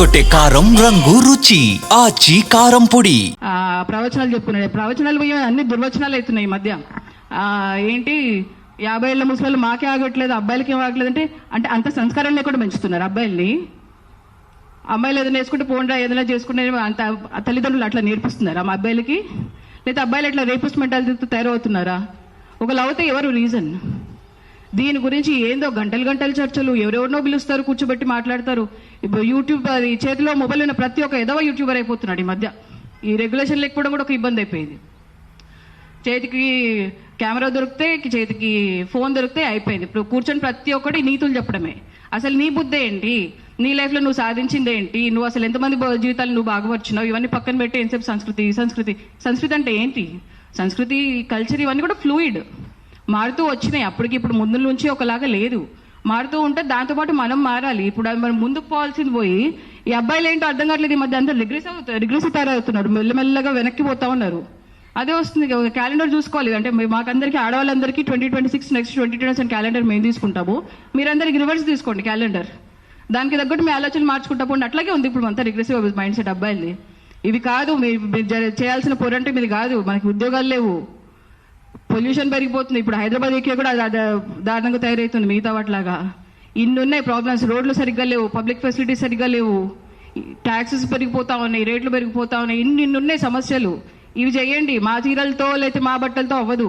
కొట్టే కారం రంగు రుచి ఆచి కారం పొడి. ప్రవచనాలు చెప్పుకున్నాడు. ప్రవచనాలు పోయి అన్ని దుర్వచనాలు అవుతున్నాయి ఈ మధ్య. ఏంటి 50 ఏళ్ల ముసలి మాకే ఆగట్లేదు, అబ్బాయిలకి ఏం ఆగట్లేదు అంటే అంత సంస్కారం లేకుండా పెంచుతున్నారు అబ్బాయిల్ని. అమ్మాయిలు ఏదైనా వేసుకుంటే పోండ్రా ఏదైనా చేసుకుంటే అంత తల్లిదండ్రులు అట్లా నేర్పిస్తున్నారు ఆ అబ్బాయిలకి, లేదా అబ్బాయిలు అట్లా రేపిస్ట్ మెంటాలిటీతో తయారవుతున్నారా? ఒక లవ్తే ఎవరు రీజన్? దీని గురించి ఏందో గంటలు గంటలు చర్చలు, ఎవరెవరినో పిలుస్తారు, కూర్చోబెట్టి మాట్లాడతారు. ఇప్పుడు యూట్యూబ్ చేతిలో మొబైల్ ఉన్న ప్రతి ఒక్క ఎదవ యూట్యూబర్ అయిపోతున్నాడు ఈ మధ్య. ఈ రెగ్యులేషన్ లేకపోవడం కూడా ఒక ఇబ్బంది అయిపోయింది. చేతికి కెమెరా దొరికితే, చేతికి ఫోన్ దొరికితే అయిపోయింది. ఇప్పుడు కూర్చొని ప్రతి ఒక్కటి నీతులు చెప్పడమే. అసలు నీ బుద్ధి ఏంటి? నీ లైఫ్లో నువ్వు సాధించింది ఏంటి? నువ్వు అసలు ఎంతమంది జీవితాలు నువ్వు బాగుపరిచినావు? ఇవన్నీ పక్కన పెట్టి ఎంతసేపు సంస్కృతి అంటే ఏంటి? సంస్కృతి, కల్చర్ ఇవన్నీ కూడా ఫ్లూయిడ్, మారుతూ వచ్చినాయి. అప్పటికి ఇప్పుడు ముందు నుంచి ఒకలాగా లేదు, మారుతూ ఉంటే దాంతోపాటు మనం మారాలి. ఇప్పుడు మనం ముందుకు పోవాల్సింది పోయి ఈ అబ్బాయిలు ఏంటో అర్థం కావట్లేదు. ఈ మధ్య అందరూ రిగ్రెసివ్ తయారవుతున్నారు, మెల్లమెల్లగా వెనక్కి పోతా ఉన్నారు. అదే వస్తుంది. క్యాలెండర్ చూసుకోవాలి. అంటే మాకందరికీ, ఆడవాళ్ళందరికీ 2026 నెక్స్ట్ 2027 క్యాలెండర్ మేము తీసుకుంటాము. మీరందరికి రివర్స్ తీసుకోండి క్యాలెండర్. దానికి తగ్గట్టు మీ ఆలోచనలు మార్చుకుంటా పోండి. అట్లాగే ఉంది ఇప్పుడు అంతా రిగ్రెసివ్ మైండ్ సెట్ అబ్బాయిల్ని. ఇవి కాదు మీరు చేయాల్సిన పోరంటే మీది కాదు. మనకి ఉద్యోగాలు లేవు, పొల్యూషన్ పెరిగిపోతుంది. ఇప్పుడు హైదరాబాద్ ఎక్కి కూడా దారుణంగా తయారవుతుంది మిగతా వాటిలాగా. ఇన్ని ఉన్నాయి ప్రాబ్లమ్స్. రోడ్లు సరిగ్గా లేవు, పబ్లిక్ ఫెసిలిటీస్ సరిగ్గా లేవు, ట్యాక్సెస్ పెరిగిపోతా ఉన్నాయి, రేట్లు పెరిగిపోతా ఉన్నాయి, ఇన్ని ఉన్నాయి సమస్యలు. ఇవి చేయండి. మా చీరలతో లేకపోతే మా బట్టలతో అవ్వదు.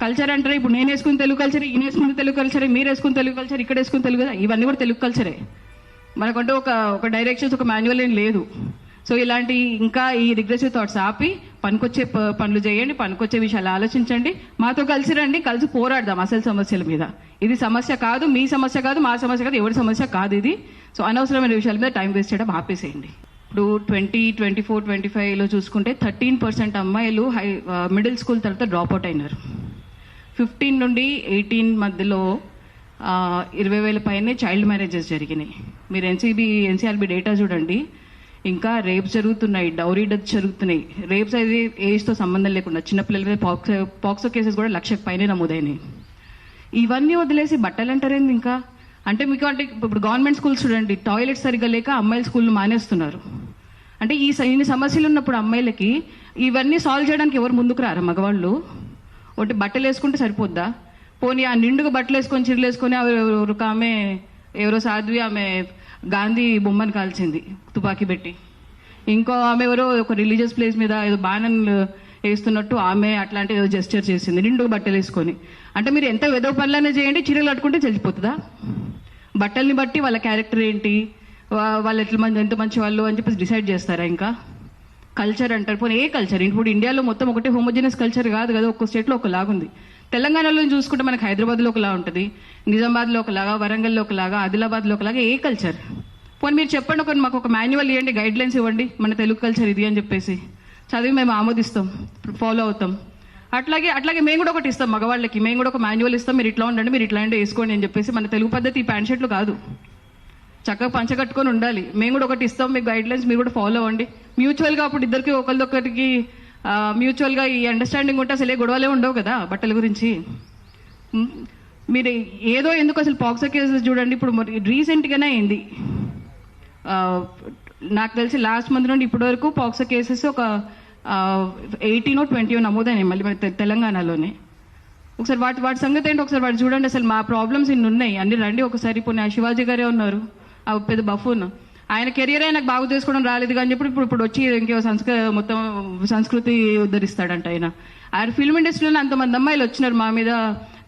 కల్చర్ అంటారు. ఇప్పుడు నేను వేసుకుని తెలుగు కల్చర్, ఈయన వేసుకుని తెలుగు కల్చరే, మీరు వేసుకుని తెలుగు కల్చర్, ఇక్కడ వేసుకుని తెలుగు, ఇవన్నీ కూడా తెలుగు కల్చరే. మనకంటూ ఒక డైరెక్షన్స్, ఒక మాన్యువల్ ఏం లేదు. సో ఇలాంటి ఇంకా ఈ రిగ్రెసివ్ థాట్స్ ఆపి పనికొచ్చే పనులు చేయండి, పనికొచ్చే విషయాలు ఆలోచించండి. మాతో కలిసి రండి, కలిసి పోరాడదాం అసలు సమస్యల మీద. ఇది సమస్య కాదు, మీ సమస్య కాదు, మా సమస్య కాదు, ఎవరి సమస్య కాదు ఇది. సో అనవసరమైన విషయాల మీద టైం వేస్ట్ చేయడం ఆపేసేయండి. ఇప్పుడు 2024, 25లో చూసుకుంటే 13% అమ్మాయిలు మిడిల్ స్కూల్ తర్వాత డ్రాప్ అవుట్ అయినారు. 15 నుండి 18 మధ్యలో 20,000 పైనే చైల్డ్ మ్యారేజెస్ జరిగినాయి. మీరు ఎన్సీఆర్బీ డేటా చూడండి. ఇంకా రేప్స్ జరుగుతున్నాయి, డౌరీ డెత్స్ జరుగుతున్నాయి. రేప్స్ అయితే ఏజ్తో సంబంధం లేకుండా చిన్నపిల్లల మీద పాక్సో కేసెస్ కూడా 1,00,000 పైనే నమోదైనాయి. ఇవన్నీ వదిలేసి బట్టలు అంటారేంది ఇంకా? అంటే మీకు అంటే ఇప్పుడు గవర్నమెంట్ స్కూల్స్ చూడండి, టాయిలెట్స్ సరిగ్గా లేక అమ్మాయిల స్కూల్ను మానేస్తున్నారు. అంటే ఇన్ని సమస్యలు ఉన్నప్పుడు అమ్మాయిలకి ఇవన్నీ సాల్వ్ చేయడానికి ఎవరు ముందుకు రారా? మగవాళ్ళు ఒకటి బట్టలు వేసుకుంటే సరిపోద్దా? పోనీ ఆ నిండుగా బట్టలు వేసుకొని, చీరలు వేసుకొని ఒక ఆమె ఎవరో సాధ్వి, ఆమె గాంధీ బొమ్మను కాల్చింది తుపాకీ పెట్టి. ఇంకో ఆమె ఎవరో ఒక రిలీజియస్ ప్లేస్ మీద ఏదో బాణం వేస్తున్నట్టు ఆమె అట్లాంటి ఏదో జెస్చర్ చేసింది నిండుగా బట్టలు వేసుకొని. అంటే మీరు ఎంత ఏదో పనులనే చేయండి, చీరలు కట్టుకుంటే తెలిసిపోతుందా? బట్టల్ని బట్టి వాళ్ళ క్యారెక్టర్ ఏంటి, వాళ్ళు ఎంత మంచి వాళ్ళు అని చెప్పేసి డిసైడ్ చేస్తారా? ఇంకా కల్చర్ అంటారు. పోనీ ఏ కల్చర్? ఇప్పుడు ఇండియాలో మొత్తం ఒకటే హోమోజీనియస్ కల్చర్ కాదు కదా, ఒక్కో స్టేట్లో ఒకలాగుంది. తెలంగాణలో చూసుకుంటే మనకి హైదరాబాద్లో ఒకలా ఉంటుంది, నిజామాబాద్లో ఒకలాగా, వరంగల్లో ఒకలాగా, ఆదిలాబాద్లో ఒకలాగా. ఏ కల్చర్? పోనీ మీరు చెప్పండి, మాకు ఒక మాన్యువల్ ఇవ్వండి, గైడ్ లైన్స్ ఇవ్వండి, మన తెలుగు కల్చర్ ఇది అని చెప్పేసి చదివి మేము ఆమోదిస్తాం, ఫాలో అవుతాం. అట్లాగే మేము కూడా ఒకటి ఇస్తాం మగవాళ్ళకి, మేము కూడా ఒక మాన్యువల్ ఇస్తాం, మీరు ఇట్లా ఉండండి, మీరు ఇట్లాంటి వేసుకోండి అని చెప్పేసి. మన తెలుగు పద్ధతి ఈ ప్యాంట్ షర్ట్లు కాదు, చక్కగా పంచగట్టుకొని ఉండాలి. మేము కూడా ఒకటి ఇస్తాం, మీకు గైడ్ లైన్స్, మీరు కూడా ఫాలో అవ్వండి. మ్యూచువల్గా అప్పుడు ఇద్దరికి ఒకరిదొకరికి మ్యూచువల్గా ఈ అండర్స్టాండింగ్ ఉంటే అసలు ఏ గొడవలే ఉండవు కదా బట్టల గురించి. మీరు ఏదో ఎందుకు అసలు పాక్సో కేసెస్ చూడండి. ఇప్పుడు రీసెంట్గానే అయింది, నాకు తెలిసి లాస్ట్ మంత్ నుండి ఇప్పటి వరకు పాక్సో కేసెస్ ఒక 18 or 20 నమోదైనాయి మళ్ళీ మన తెలంగాణలోనే. ఒకసారి వాటి సంగతి ఏంటి ఒకసారి వాటి చూడండి. అసలు మా ప్రాబ్లమ్స్ ఇన్ని ఉన్నాయి అన్ని రండి ఒకసారి. ఇప్పుడు శివాజీ గారే ఉన్నారు, ఆ పెద్ద బఫూన్, ఆయన కెరియర్ నాకు బాగు చేసుకోవడం రాలేదు కానీ చెప్పి ఇప్పుడు వచ్చి ఇంకో మొత్తం సంస్కృతి ఉద్ధరిస్తాడంట ఆయన. ఫిల్మ్ ఇండస్ట్రీలో అంతమంది అమ్మాయిలు వచ్చినారు, మా మీద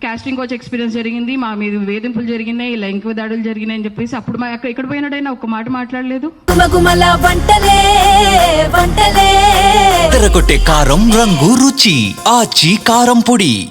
కాస్టింగ్ కోచ్ ఎక్స్పీరియన్స్ జరిగింది, మా మీద వేధింపులు జరిగినాయి, లైంగిక దాడులు జరిగినాయి అని చెప్పేసి. అప్పుడు ఎక్కడ పోయినాడైనా ఒక్క మాట మాట్లాడలేదు. తెరకొట్టే కారం రంగు రుచి ఆచి కారం పొడి.